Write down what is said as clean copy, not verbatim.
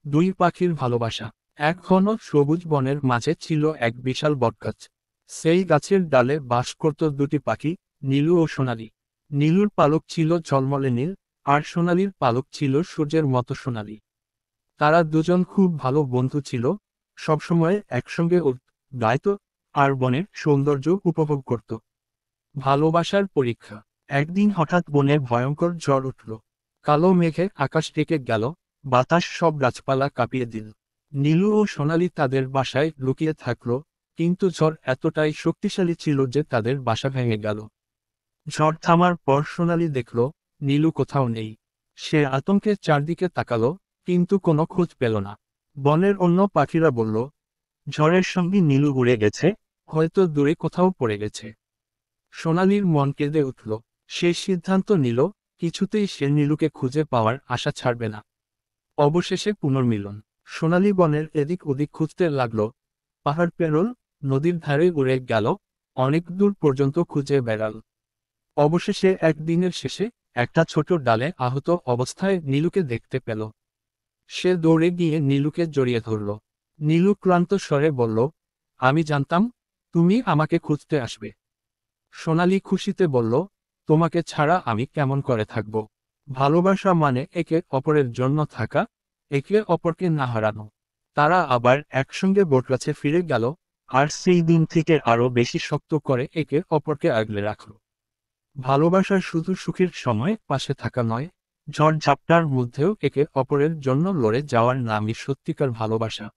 দুই পাখির ভালোবাসা। এক ঘন সবুজ বনের মাঝে ছিল এক বিশাল বটগাছ। সেই গাছের ডালে বাস করত দুটি পাখি, নীলু ও সোনালি। নীলুর পালক ছিল ঝলমলে নীল, আর সোনালির পালক ছিল সূর্যের মতো সোনালি। তারা দুজন খুব ভালো বন্ধু ছিল, সবসময় একসঙ্গে গাইত আর বনের সৌন্দর্য উপভোগ করত। ভালোবাসার পরীক্ষা। একদিন হঠাৎ বনে ভয়ঙ্কর ঝড় উঠল। কালো মেঘে আকাশ ঢেকে গেল, বাতাস সব গাছপালা কাঁপিয়ে দিল। নীলু ও সোনালি তাদের বাসায় লুকিয়ে থাকল, কিন্তু ঝড় এতটাই শক্তিশালী ছিল যে তাদের বাসা ভেঙে গেল। ঝড় থামার পর সোনালি দেখল নীলু কোথাও নেই। সে আতঙ্কে চারদিকে তাকালো, কিন্তু কোনো খোঁজ পেল না। বনের অন্য পাখিরা বলল, ঝড়ের সঙ্গে নীলু উড়ে গেছে, হয়তো দূরে কোথাও পড়ে গেছে। সোনালির মন কেঁদে উঠল। সে সিদ্ধান্ত নিল, কিছুতেই সে নীলুকে খুঁজে পাওয়ার আশা ছাড়বে না। অবশেষে পুনর্মিলন। সোনালি বনের এদিক ওদিক খুঁজতে লাগলো, পাহাড় পেরোল, নদীর ধারে উড়ে গেল, অনেক দূর পর্যন্ত খুঁজে বেড়াল। অবশেষে একদিনের শেষে একটা ছোট ডালে আহত অবস্থায় নীলুকে দেখতে পেল। সে দৌড়ে গিয়ে নীলুকে জড়িয়ে ধরল। নীলু ক্লান্ত স্বরে বলল, আমি জানতাম তুমি আমাকে খুঁজতে আসবে। সোনালি খুশিতে বলল, তোমাকে ছাড়া আমি কেমন করে থাকব। ভালোবাসা মানে একে অপরের জন্য থাকা, একে অপরকে না হারানো। তারা আবার একসঙ্গে বটগাছে ফিরে গেল, আর সেই দিন থেকে আরো বেশি শক্ত করে একে অপরকে আগলে রাখল। ভালোবাসা শুধু সুখের সময় পাশে থাকা নয়, ঝড় ঝাপটার মধ্যেও একে অপরের জন্য লড়ে যাওয়ার নামই সত্যিকার ভালোবাসা।